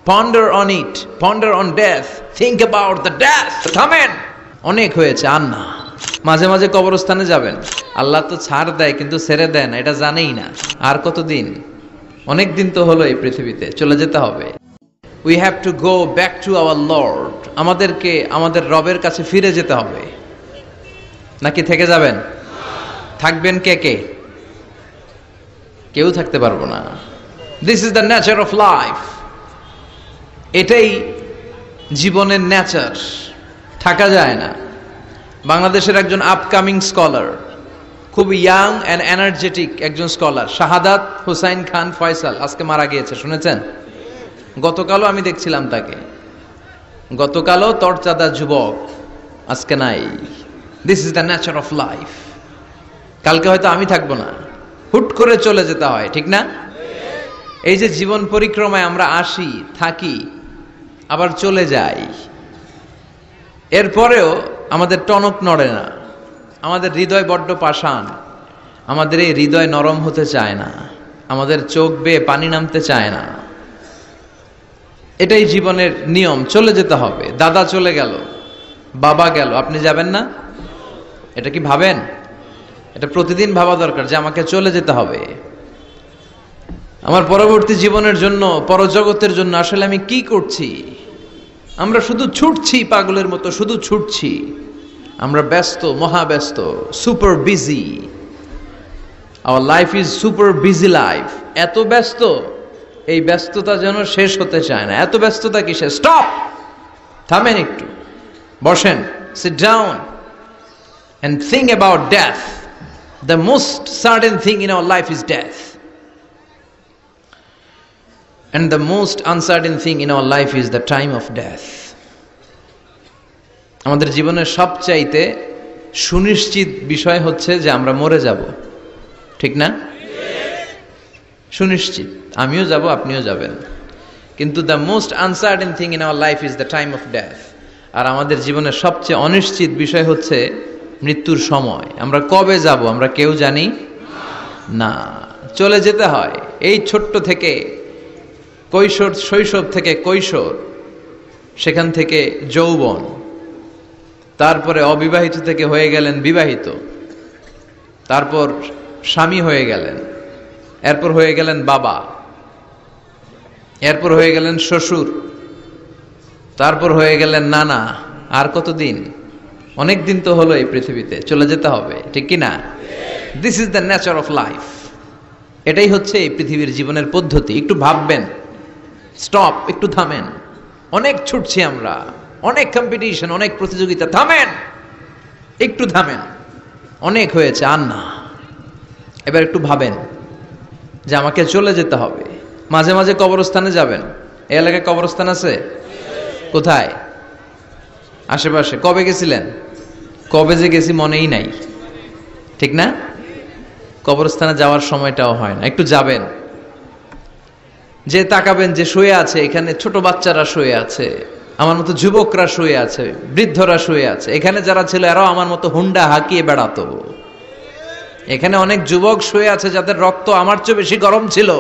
Ponder on it, ponder on death, think about the death. থামেন, অনেক হয়েছে আর না। মাঝে মাঝে কবরস্থানে যাবেন, আল্লাহ তো ছাড় দেয় কিন্তু ছেড়ে দেয় না, এটা জানেই না। আর কতদিন? অনেক দিন তো হলো এই পৃথিবীতে, চলে যেতে হবে। We have to go back to our Lord. আমাদেরকে আমাদের রবের কাছে ফিরে যেতে হবে। নাকি থেকে যাবেন? থাকবেন কে কে? কেউ থাকতে পারবো না। This is the nature of life. এটাই জীবনের নেচার, থাকা যায় না। বাংলাদেশের একজন আপকামিং স্কলার, খুব ইয়াং অ্যান্ড এনার্জেটিক একজন স্কলার, শাহাদাত হুসাইন খান ফয়সাল, আজকে মারা গিয়েছে, শুনেছেন? গতকালও আমি দেখছিলাম তাকে, গতকালও তরচাদা যুবক, আজকে নাই। This is the nature of life. কালকে হয়তো আমি থাকবো না, হুট করে চলে যেতে হয়, ঠিক না? এই যে জীবন পরিক্রমায় আমরা আসি, থাকি, আবার চলে যাই, এরপরেও আমাদের টনক নড়ে না। আমাদের হৃদয় বড্ড পাষাণ, আমাদের এই হৃদয় নরম হতে চায় না, আমাদের চোখ বেয়ে পানি নামতে চায় না। এটাই জীবনের নিয়ম, চলে যেতে হবে। দাদা চলে গেল, বাবা গেল, আপনি যাবেন না? এটা কি ভাবেন? এটা প্রতিদিন ভাবা দরকার যে আমাকে চলে যেতে হবে। আমার পরবর্তী জীবনের জন্য, পরজগতের জন্য আসলে আমি কি করছি? আমরা শুধু ছুটছি পাগলের মতো, শুধু ছুটছি। আমরা ব্যস্ত, মহাব্যস্ত, super busy. Our life is super busy life. এত ব্যস্ত, এই ব্যস্ততা যেন শেষ হতে চায় না। এত ব্যস্ততা কিসে? স্টপ, থামেন একটু, বসেন, sit down and think about death. The most certain thing in our life is death, and the most uncertain thing in our life is the time of death. আমাদের জীবনের সবচাইতে সুনিশ্চিত বিষয় হচ্ছে যে আমরা মরে যাব, ঠিক না? সুনিশ্চিত, আমিও যাব, আপনিও যাবেন। কিন্তু the most uncertain thing in our life is the time of death. আর আমাদের জীবনের সবচেয়ে অনিশ্চিত বিষয় হচ্ছে মৃত্যুর সময়। আমরা কবে যাব আমরা কেউ জানি না। চলে যেতে হয়। এই ছোট্ট থেকে কৈশোর, শৈশব থেকে কৈশোর, সেখান থেকে যৌবন, তারপরে অবিবাহিত থেকে হয়ে গেলেন বিবাহিত, তারপর স্বামী হয়ে গেলেন, এরপর হয়ে গেলেন বাবা, এরপর হয়ে গেলেন শ্বশুর, তারপর হয়ে গেলেন নানা। আর কতদিন? অনেক দিন তো হলো এই পৃথিবীতে, চলে যেতে হবে, ঠিক কি না? This is the nature of life. এটাই হচ্ছে এই পৃথিবীর জীবনের পদ্ধতি। একটু ভাববেন, স্টপ, একটু থামেন। অনেক ছুটছি আমরা, অনেক কম্পিটিশন, অনেক প্রতিযোগিতা। থামেন, একটু থামেন, অনেক হয়েছে আর না। এবার একটু ভাবেন যে আমাকে চলে যেতে হবে। মাঝে মাঝে কবরস্থানে যাবেন। এই এলাকায় কবরস্থান আছে? কোথায়? আশেপাশে। কবে গেছিলেন? কবে যে গেছি মনেই নাই, ঠিক না? কবরস্থানে যাওয়ার সময়টাও হয় না। একটু যাবেন, যে তাকাবেন যে শুয়ে আছে এখানে, ছোট বাচ্চারা শুয়ে আছে, আমার মতো যুবকরা শুয়ে আছে, বৃদ্ধরা শুয়ে আছে। এখানে যারা ছিল এরাও আমার মতো হুন্ডা হাঁকিয়ে বেড়াতো। এখানে অনেক যুবক শুয়ে আছে যাদের রক্ত আমার চেয়ে বেশি গরম ছিল,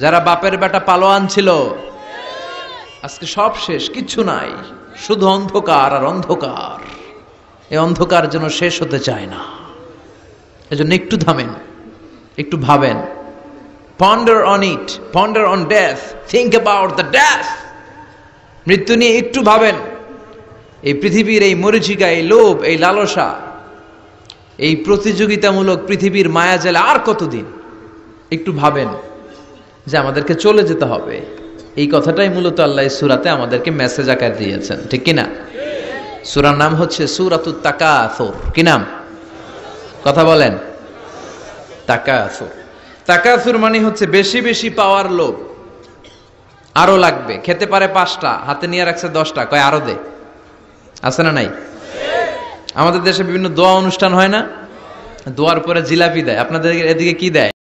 যারা বাপের বেটা পালোয়ান ছিল। আজকে সব শেষ, কিচ্ছু নাই, শুধু অন্ধকার আর অন্ধকার। এই অন্ধকার যেন শেষ হতে চায় না। এজন্য একটু থামেন, একটু ভাবেন। Ponder on it, ponder on death, think about the death. মৃত্যু নিয়ে একটু ভাবেন। এই পৃথিবীর এই মরীচিকা, এই লোভ, এই লালসা, এই প্রতিযোগিতামূলক পৃথিবীর মায়াজালে আর কতদিন? একটু ভাবেন যে আমাদেরকে চলে যেতে হবে। এই কথাটাই মূলত আল্লাহ সূরাতে আমাদেরকে মেসেজ আকারে দিয়েছেন, ঠিক কিনা? সূরার নাম হচ্ছে সূরাতুত তাকাসুর। কি নাম? কথা বলেন। তাকাসুর। তাকাসুর মানে হচ্ছে বেশি বেশি পাওয়ার লোভ। আরো লাগবে, খেতে পারে 5টা, হাতে নিয়ে রাখছে 10টা, কয় আরো দে। আছে না নাই? আমাদের দেশে বিভিন্ন দোয়া অনুষ্ঠান হয় না? দোয়ার পরে জিলাপি দেয়। আপনাদের এদিকে কি দেয়?